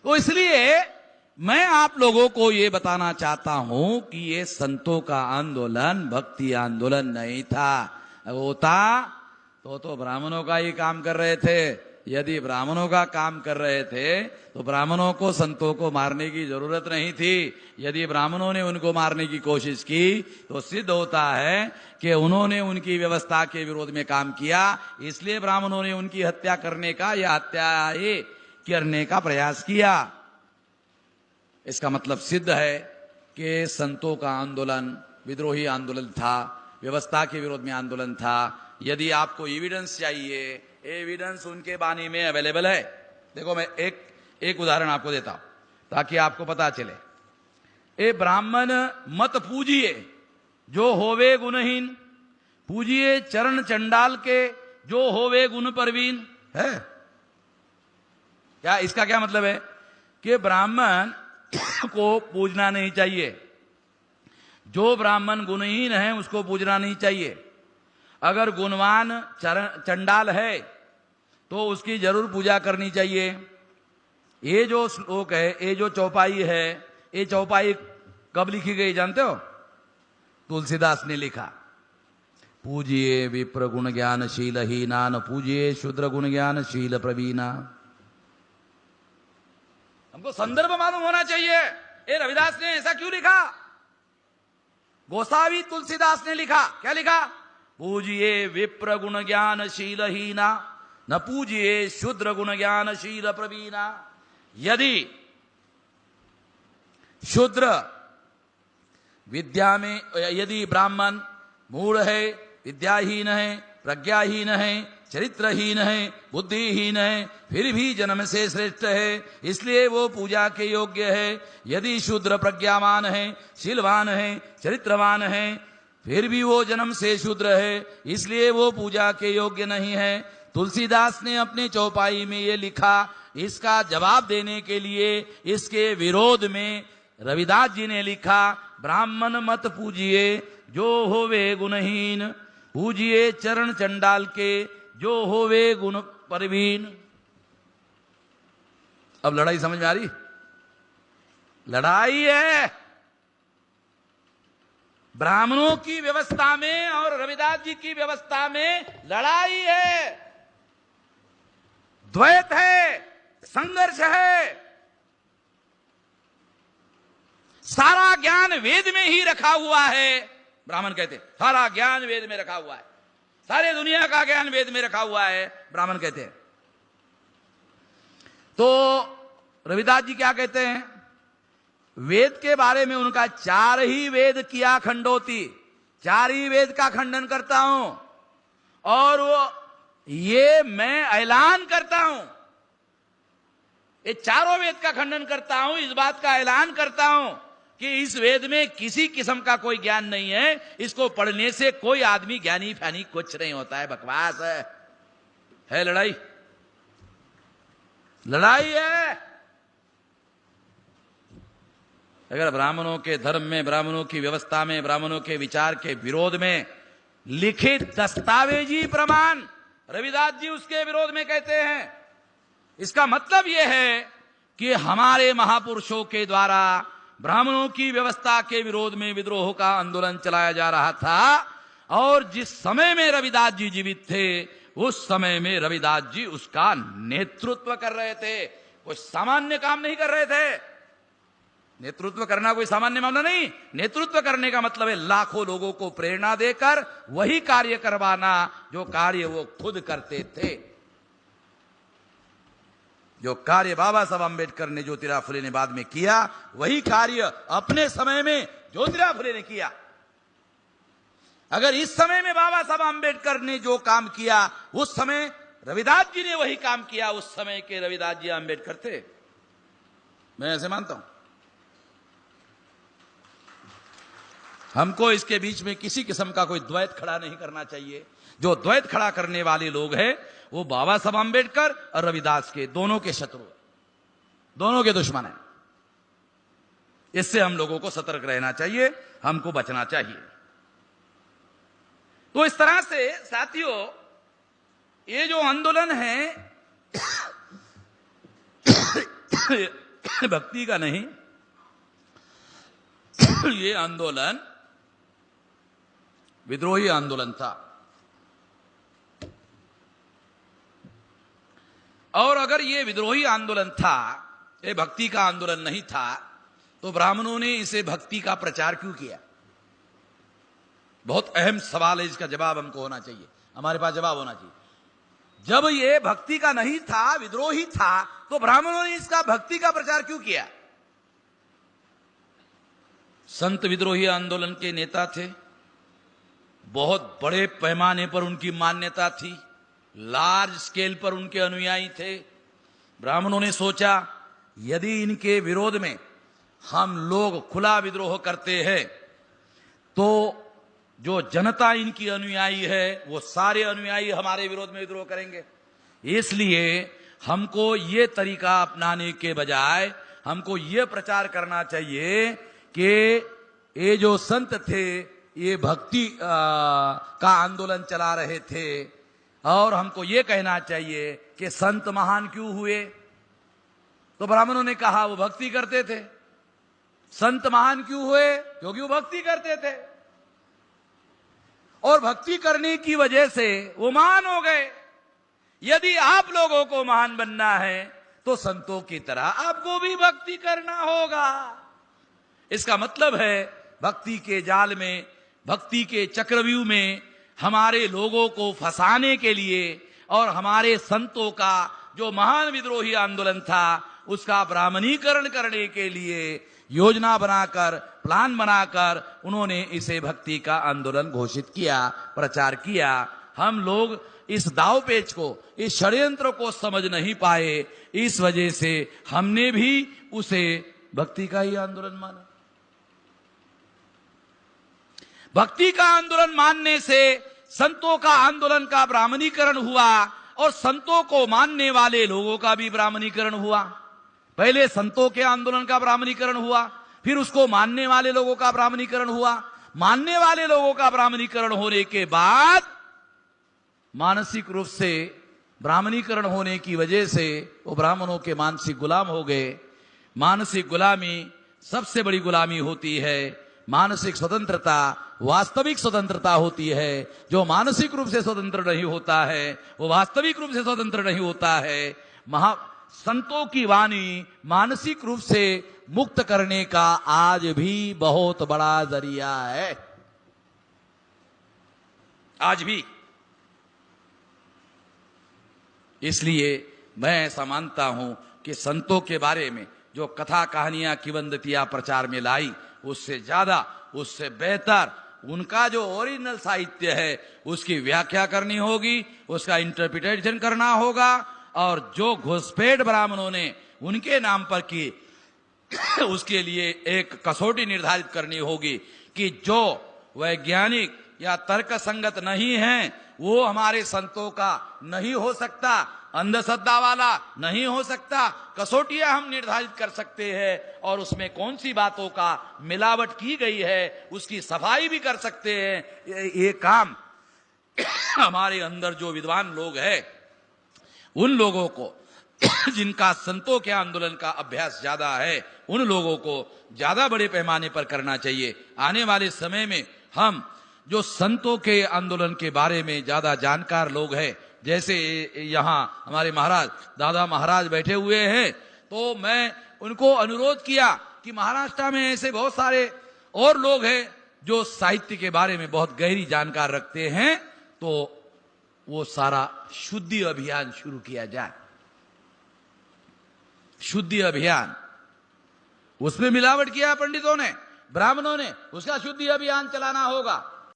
तो इसलिए मैं आप लोगों को यह बताना चाहता हूं कि ये संतों का आंदोलन भक्ति आंदोलन नहीं था। होता तो ब्राह्मणों का ही काम कर रहे थे। यदि ब्राह्मणों का काम कर रहे थे तो ब्राह्मणों को संतों को मारने की जरूरत नहीं थी। यदि ब्राह्मणों ने उनको मारने की कोशिश की तो सिद्ध होता है कि उन्होंने उनकी व्यवस्था के विरोध में काम किया, इसलिए ब्राह्मणों ने उनकी हत्या करने का या हत्या करने का प्रयास किया। इसका मतलब सिद्ध है कि संतों का आंदोलन विद्रोही आंदोलन था, व्यवस्था के विरोध में आंदोलन था। यदि आपको एविडेंस चाहिए, एविडेंस उनके वाणी में अवेलेबल है। देखो मैं एक उदाहरण आपको देता हूं ताकि आपको पता चले। ए ब्राह्मण मत पूजिए जो होवे गुणहीन, पूजिए चरण चंडाल के जो होवे गुण परवीन है। क्या इसका क्या मतलब है कि ब्राह्मण को पूजना नहीं चाहिए, जो ब्राह्मण गुणहीन है उसको पूजना नहीं चाहिए। अगर गुणवान चंडाल है तो उसकी जरूर पूजा करनी चाहिए। ये जो श्लोक है, ये जो चौपाई है, ये चौपाई कब लिखी गई जानते हो? तुलसीदास ने लिखा। पूजिए विप्र गुण ज्ञानशील हीना, न पूजिए शूद्र गुण ज्ञानशील प्रवीणा। हमको संदर्भ मालूम होना चाहिए। ये रविदास ने ऐसा क्यों लिखा? गोसावी तुलसीदास ने लिखा। क्या लिखा? पूजिए विप्र गुण ज्ञानशील हीना, न पूजिए शूद्र गुण ज्ञानशील प्रवीणा। यदि शूद्र विद्या में, यदि ब्राह्मण मूढ़ है, विद्याहीन है, प्रज्ञाहीन है, चरित्रहीन है, बुद्धिहीन है, फिर भी जन्म से श्रेष्ठ है, इसलिए वो पूजा के योग्य है। यदि शूद्र प्रज्ञावान है, शीलवान है, चरित्रवान है, फिर भी वो जन्म से शूद्र है, इसलिए वो पूजा के योग्य नहीं है। तुलसीदास ने अपने चौपाई में ये लिखा। इसका जवाब देने के लिए इसके विरोध में रविदास जी ने लिखा, ब्राह्मण मत पूजिए जो होवे गुणहीन, पूजिए चरण चंडाल के जो होवे गुण परवीन। अब लड़ाई समझ में आ रही? लड़ाई है ब्राह्मणों की व्यवस्था में और रविदास जी की व्यवस्था में लड़ाई है, द्वैत है, संघर्ष है। सारा ज्ञान वेद में ही रखा हुआ है। ब्राह्मण कहते हैं सारा ज्ञान वेद में रखा हुआ है, सारे दुनिया का ज्ञान वेद में रखा हुआ है, ब्राह्मण कहते हैं। तो रविदास जी क्या कहते हैं? वेद के बारे में उनका 4 ही वेद किया खंडोती, 4 ही वेद का खंडन करता हूं। और वो ये मैं ऐलान करता हूं, ये चारों वेद का खंडन करता हूं, इस बात का ऐलान करता हूं कि इस वेद में किसी किस्म का कोई ज्ञान नहीं है। इसको पढ़ने से कोई आदमी ज्ञानी फैनी कुछ नहीं होता है, बकवास है लड़ाई, लड़ाई है। अगर ब्राह्मणों के धर्म में, ब्राह्मणों की व्यवस्था में, ब्राह्मणों के विचार के विरोध में लिखित दस्तावेजी प्रमाण रविदास जी उसके विरोध में कहते हैं, इसका मतलब यह है कि हमारे महापुरुषों के द्वारा ब्राह्मणों की व्यवस्था के विरोध में विद्रोह का आंदोलन चलाया जा रहा था। और जिस समय में रविदास जी जीवित थे उस समय में रविदास जी उसका नेतृत्व कर रहे थे, कोई सामान्य काम नहीं कर रहे थे। नेतृत्व करना कोई सामान्य मामला नहीं। नेतृत्व करने का मतलब है लाखों लोगों को प्रेरणा देकर वही कार्य करवाना जो कार्य वो खुद करते थे। जो कार्य बाबा साहब अम्बेडकर ने, ज्योतिराव फुले ने बाद में किया, वही कार्य अपने समय में ज्योतिराव फुले ने किया। अगर इस समय में बाबा साहब अम्बेडकर ने जो काम किया उस समय रविदास जी ने वही काम किया, उस समय के रविदास जी अम्बेडकर थे। मैं ऐसे मानता हूं। हमको इसके बीच में किसी किस्म का कोई द्वैत खड़ा नहीं करना चाहिए। जो द्वैत खड़ा करने वाले लोग हैं वो बाबा साहब अम्बेडकर और रविदास के दोनों के शत्रु हैं, दोनों के दुश्मन हैं। इससे हम लोगों को सतर्क रहना चाहिए, हमको बचना चाहिए। तो इस तरह से साथियों ये जो आंदोलन है भक्ति का नहीं, ये आंदोलन विद्रोही आंदोलन था। और अगर ये विद्रोही आंदोलन था, ये भक्ति का आंदोलन नहीं था, तो ब्राह्मणों ने इसे भक्ति का प्रचार क्यों किया? बहुत अहम सवाल है, इसका जवाब हमको होना चाहिए, हमारे पास जवाब होना चाहिए। जब ये भक्ति का नहीं था, विद्रोही था, तो ब्राह्मणों ने इसका भक्ति का प्रचार क्यों किया? संत विद्रोही आंदोलन के नेता थे, बहुत बड़े पैमाने पर उनकी मान्यता थी, लार्ज स्केल पर उनके अनुयायी थे। ब्राह्मणों ने सोचा यदि इनके विरोध में हम लोग खुला विद्रोह करते हैं तो जो जनता इनकी अनुयायी है वो सारे अनुयायी हमारे विरोध में विद्रोह करेंगे। इसलिए हमको ये तरीका अपनाने के बजाय हमको ये प्रचार करना चाहिए कि ये जो संत थे ये भक्ति का आंदोलन चला रहे थे, और हमको ये कहना चाहिए कि संत महान क्यों हुए? तो ब्राह्मणों ने कहा वो भक्ति करते थे। संत महान क्यों हुए? क्योंकि वो भक्ति करते थे, और भक्ति करने की वजह से वो महान हो गए। यदि आप लोगों को महान बनना है तो संतों की तरह आपको भी भक्ति करना होगा। इसका मतलब है भक्ति के जाल में, भक्ति के चक्रव्यूह में हमारे लोगों को फंसाने के लिए और हमारे संतों का जो महान विद्रोही आंदोलन था उसका ब्राह्मणीकरण करने के लिए योजना बनाकर, प्लान बनाकर उन्होंने इसे भक्ति का आंदोलन घोषित किया, प्रचार किया। हम लोग इस दावपेच को, इस षड्यंत्र को समझ नहीं पाए, इस वजह से हमने भी उसे भक्ति का ही आंदोलन माना। भक्ति का आंदोलन मानने से संतों का आंदोलन का ब्राह्मणीकरण हुआ, और संतों को मानने वाले लोगों का भी ब्राह्मणीकरण हुआ। पहले संतों के आंदोलन का ब्राह्मणीकरण हुआ, फिर उसको मानने वाले लोगों का ब्राह्मणीकरण हुआ। मानने वाले लोगों का ब्राह्मणीकरण होने के बाद मानसिक रूप से ब्राह्मणीकरण होने की वजह से वो ब्राह्मणों के मानसिक गुलाम हो गए। मानसिक गुलामी सबसे बड़ी गुलामी होती है। मानसिक स्वतंत्रता वास्तविक स्वतंत्रता होती है। जो मानसिक रूप से स्वतंत्र नहीं होता है वो वास्तविक रूप से स्वतंत्र नहीं होता है। संतों की वाणी मानसिक रूप से मुक्त करने का आज भी बहुत बड़ा जरिया है, आज भी। इसलिए मैं ऐसा मानता हूं कि संतों के बारे में जो कथा कहानियां किंवदंतियां प्रचार में लाई, उससे ज्यादा, उससे बेहतर उनका जो ओरिजिनल साहित्य है उसकी व्याख्या करनी होगी, उसका इंटरप्रिटेशन करना होगा। और जो घुसपैठ ब्राह्मणों ने उनके नाम पर की उसके लिए एक कसौटी निर्धारित करनी होगी कि जो वैज्ञानिक या तर्क संगत नहीं है वो हमारे संतों का नहीं हो सकता, अंधश्रद्धा वाला नहीं हो सकता। कसौटियां हम निर्धारित कर सकते हैं और उसमें कौन सी बातों का मिलावट की गई है उसकी सफाई भी कर सकते हैं। ये काम हमारे अंदर जो विद्वान लोग हैं उन लोगों को जिनका संतों के आंदोलन का अभ्यास ज्यादा है उन लोगों को ज्यादा बड़े पैमाने पर करना चाहिए। आने वाले समय में हम जो संतों के आंदोलन के बारे में ज्यादा जानकार लोग हैं, जैसे यहाँ हमारे महाराज दादा महाराज बैठे हुए हैं, तो मैं उनको अनुरोध किया कि महाराष्ट्र में ऐसे बहुत सारे और लोग हैं जो साहित्य के बारे में बहुत गहरी जानकार रखते हैं, तो वो सारा शुद्धि अभियान शुरू किया जाए। शुद्धि अभियान, उसमें मिलावट किया पंडितों ने, ब्राह्मणों ने, उसका शुद्धि अभियान चलाना होगा।